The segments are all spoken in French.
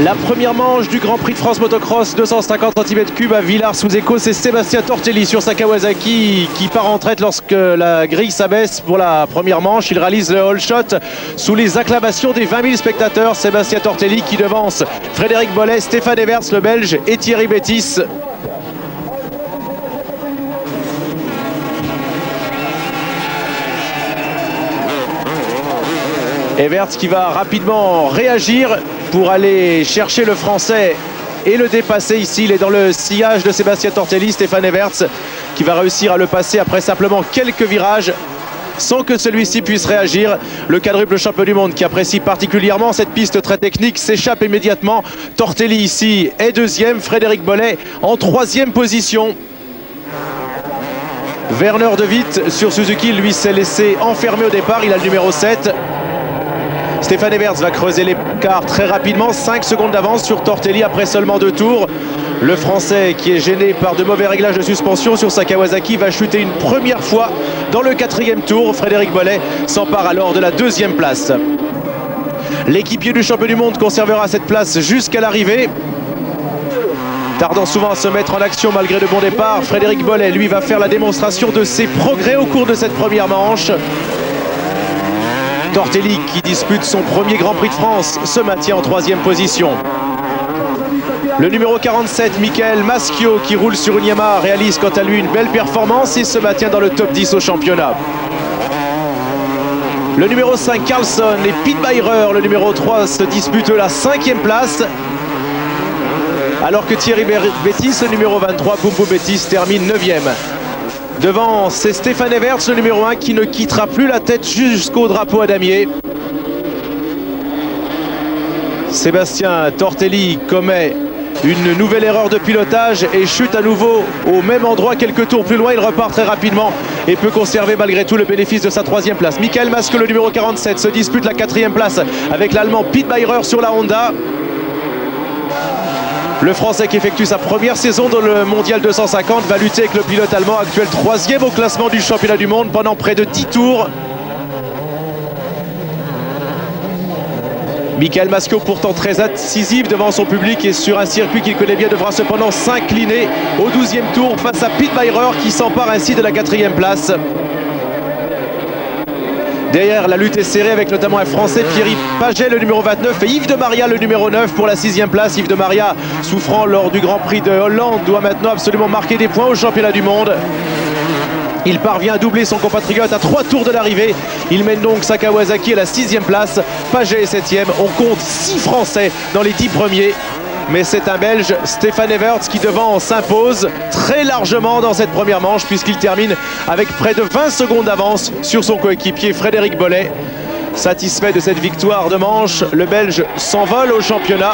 La première manche du Grand Prix de France Motocross, 250 cm3 à Villars-sous-Écot, c'est Sébastien Tortelli sur sa Kawasaki qui part en traite lorsque la grille s'abaisse pour la première manche. Il réalise le all shot sous les acclamations des 20 000 spectateurs. Sébastien Tortelli qui devance Frédéric Bollet, Stéphane Everts le Belge et Thierry Bétis. Everts qui va rapidement réagir pour aller chercher le Français et le dépasser ici. Il est dans le sillage de Sébastien Tortelli, Stéphane Everts, qui va réussir à le passer après simplement quelques virages. sans que celui-ci puisse réagir. Le quadruple champion du monde qui apprécie particulièrement cette piste très technique s'échappe immédiatement. Tortelli ici est deuxième, Frédéric Bollé en troisième position. Werner De Witt sur Suzuki, lui, s'est laissé enfermer au départ, il a le numéro 7. Stéphane Everts va creuser l'écart très rapidement, 5 secondes d'avance sur Tortelli après seulement 2 tours. Le Français, qui est gêné par de mauvais réglages de suspension sur sa Kawasaki, va chuter une première fois dans le 4e tour. Frédéric Bollé s'empare alors de la 2e place. L'équipier du champion du monde conservera cette place jusqu'à l'arrivée. Tardant souvent à se mettre en action malgré de bons départs, Frédéric Bollé, lui, va faire la démonstration de ses progrès au cours de cette première manche. Tortelli, qui dispute son premier Grand Prix de France, se maintient en 3e position. Le numéro 47, Michael Maschio, qui roule sur une Yamaha, réalise quant à lui une belle performance et se maintient dans le top 10 au championnat. Le numéro 5, Carlson, et Pete Beirer, le numéro 3, se disputent la 5e place. Alors que Thierry Bettis, le numéro 23, Boum Boum Bettis, termine 9e. Devant, c'est Stéphane Everts, le numéro 1, qui ne quittera plus la tête jusqu'au drapeau à damier. Sébastien Tortelli commet une nouvelle erreur de pilotage et chute à nouveau au même endroit quelques tours plus loin. Il repart très rapidement et peut conserver malgré tout le bénéfice de sa 3e place. Michael Maschio, le numéro 47, se dispute la 4e place avec l'Allemand Pete Beirer sur la Honda. Le Français, qui effectue sa première saison dans le Mondial 250, va lutter avec le pilote allemand, actuel 3e au classement du championnat du monde pendant près de 10 tours. Michael Maschio, pourtant très incisif devant son public et sur un circuit qu'il connaît bien, devra cependant s'incliner au 12e tour face à Pete Beirer, qui s'empare ainsi de la 4e place. Derrière, la lutte est serrée avec notamment un Français, Thierry Paget, le numéro 29, et Yves de Maria, le numéro 9, pour la 6e place. Yves de Maria, souffrant lors du Grand Prix de Hollande, doit maintenant absolument marquer des points au championnat du monde. Il parvient à doubler son compatriote à 3 tours de l'arrivée. Il mène donc sa Kawasaki à la 6e place. Paget est 7e. On compte 6 Français dans les 10 premiers. Mais c'est un Belge, Stéphane Everts, qui devant s'impose très largement dans cette première manche, puisqu'il termine avec près de 20 secondes d'avance sur son coéquipier Frédéric Bollé. Satisfait de cette victoire de manche, le Belge s'envole au championnat.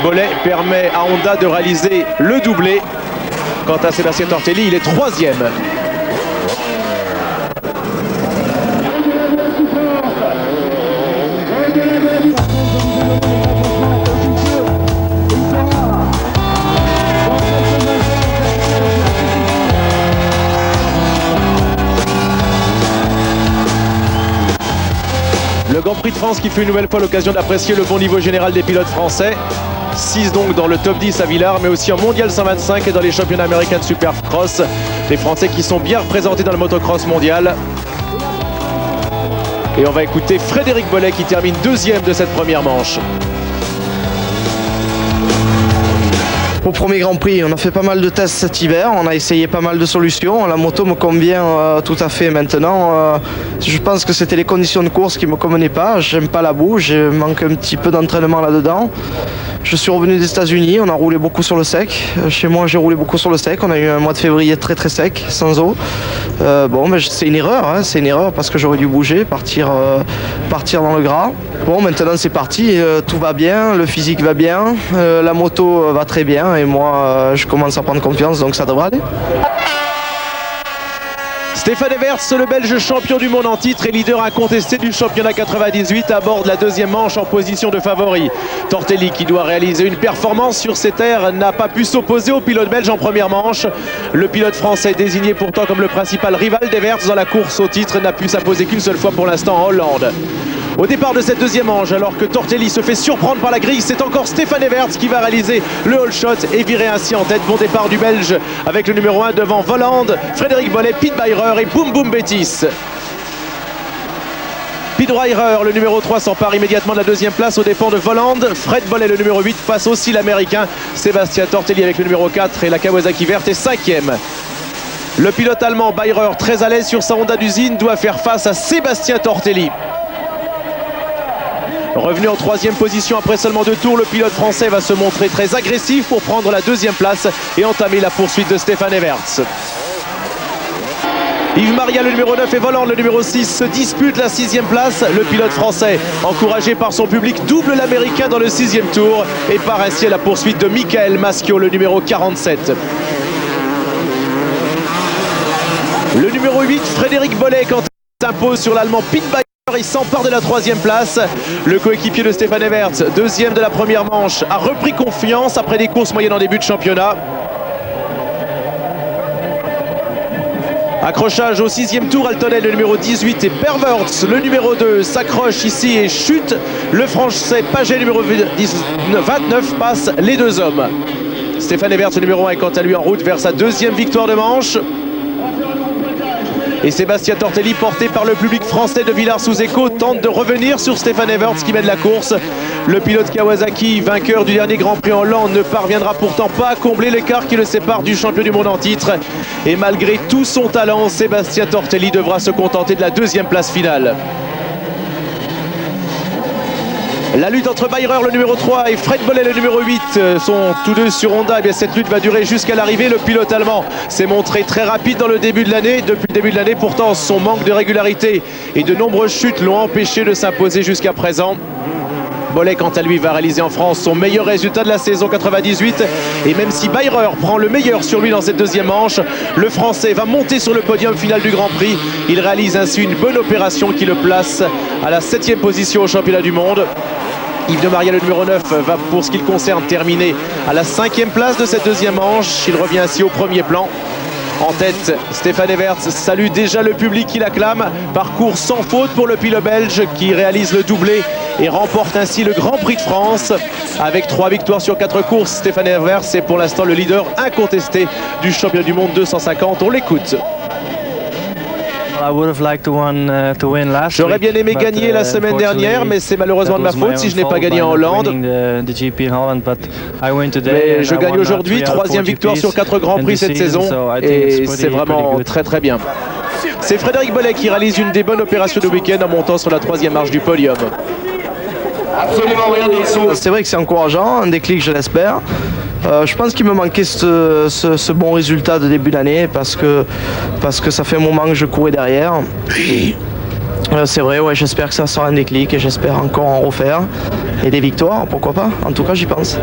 Bollé permet à Honda de réaliser le doublé. Quant à Sébastien Tortelli, il est 3e. Le Grand Prix de France qui fait une nouvelle fois l'occasion d'apprécier le bon niveau général des pilotes français. 6 donc dans le top 10 à Villars, mais aussi en Mondial 125 et dans les championnats américains de Supercross. Les Français qui sont bien représentés dans le motocross mondial. Et on va écouter Frédéric Bollé qui termine 2e de cette première manche. Au premier Grand Prix, on a fait pas mal de tests cet hiver, on a essayé pas mal de solutions. La moto me convient tout à fait maintenant. Je pense que c'était les conditions de course qui ne me convenaient pas. J'aime pas la boue, je manque un petit peu d'entraînement là-dedans. Je suis revenu des États-Unis, on a roulé beaucoup sur le sec. Chez moi, j'ai roulé beaucoup sur le sec. On a eu un mois de février très très sec, sans eau. Bon, mais c'est une erreur, hein. C'est une erreur parce que j'aurais dû bouger, partir dans le gras. Bon, maintenant c'est parti, tout va bien, le physique va bien, la moto va très bien et moi je commence à prendre confiance, donc ça devrait aller. Stéphane Everts, le Belge champion du monde en titre et leader incontesté du championnat 98, aborde la 2e manche en position de favori. Tortelli, qui doit réaliser une performance sur ses terres, n'a pas pu s'opposer au pilote belge en première manche. Le pilote français, désigné pourtant comme le principal rival d'Everts dans la course au titre, n'a pu s'imposer qu'une seule fois pour l'instant en Hollande. Au départ de cette 2e manche, alors que Tortelli se fait surprendre par la grille, c'est encore Stéphane Everts qui va réaliser le all shot et virer ainsi en tête. Bon départ du Belge avec le numéro 1 devant Voland, Frédéric Bollé, Pete Beirer et Boum Boum Bettis. Pete Beirer, le numéro 3, s'empare immédiatement de la 2e place aux dépens de Voland. Fred Bollé, le numéro 8, passe aussi l'Américain. Sébastien Tortelli avec le numéro 4 et la Kawasaki verte est 5e. Le pilote allemand Beirer, très à l'aise sur sa Honda d'usine, doit faire face à Sébastien Tortelli. Revenu en 3e position après seulement 2 tours, le pilote français va se montrer très agressif pour prendre la 2e place et entamer la poursuite de Stéphane Everts. Yves Maria, le numéro 9, et Voland, le numéro 6, se disputent la 6e place. Le pilote français, encouragé par son public, double l'américain dans le 6e tour et part ainsi à la poursuite de Michael Maschio, le numéro 47. Le numéro 8, Frédéric Bolley, quand il s'impose sur l'Allemand Pete Beirer, il s'empare de la 3e place. Le coéquipier de Stefan Everts, 2e de la première manche, a repris confiance après des courses moyennes en début de championnat. Accrochage au 6e tour, Altonel, le numéro 18, et Perverts, le numéro 2, s'accroche ici et chute. Le français Paget, numéro 29, passe les deux hommes. Stefan Everts, le numéro 1, est quant à lui en route vers sa 2e victoire de manche. Et Sébastien Tortelli, porté par le public français de Villars-sous-Écot, tente de revenir sur Stefan Everts qui mène la course. Le pilote Kawasaki, vainqueur du dernier Grand Prix en Land, ne parviendra pourtant pas à combler l'écart qui le sépare du champion du monde en titre. Et malgré tout son talent, Sébastien Tortelli devra se contenter de la 2e place finale. La lutte entre Beirer, le numéro 3, et Fred Bolley, le numéro 8, sont tous deux sur Honda. Et bien, cette lutte va durer jusqu'à l'arrivée. Le pilote allemand s'est montré très rapide dans le début de l'année. Depuis le début de l'année, pourtant, son manque de régularité et de nombreuses chutes l'ont empêché de s'imposer jusqu'à présent. Bolley, quant à lui, va réaliser en France son meilleur résultat de la saison 98. Et même si Beirer prend le meilleur sur lui dans cette 2e manche, le Français va monter sur le podium final du Grand Prix. Il réalise ainsi une bonne opération qui le place à la 7e position au championnat du monde. Yves de Maria, le numéro 9, va pour ce qui le concerne terminer à la 5e place de cette 2e manche. Il revient ainsi au premier plan. En tête, Stefan Everts salue déjà le public qui l'acclame. Parcours sans faute pour le pilote belge qui réalise le doublé et remporte ainsi le Grand Prix de France. Avec 3 victoires sur 4 courses, Stefan Everts est pour l'instant le leader incontesté du championnat du monde 250. On l'écoute. J'aurais bien aimé gagner la semaine dernière, mais c'est malheureusement de ma faute si je n'ai pas gagné en Hollande. Mais je gagne aujourd'hui, 3e victoire sur 4 Grands Prix cette saison, et c'est vraiment très bien. C'est Frédéric Bolley qui réalise une des bonnes opérations du week-end en montant sur la 3e marche du podium. C'est vrai que c'est encourageant, un déclic, je l'espère. Je pense qu'il me manquait ce bon résultat de début d'année parce que ça fait un moment que je courais derrière. C'est vrai, ouais, j'espère que ça sera un déclic et j'espère encore en refaire. Et des victoires, pourquoi pas. En tout cas, j'y pense.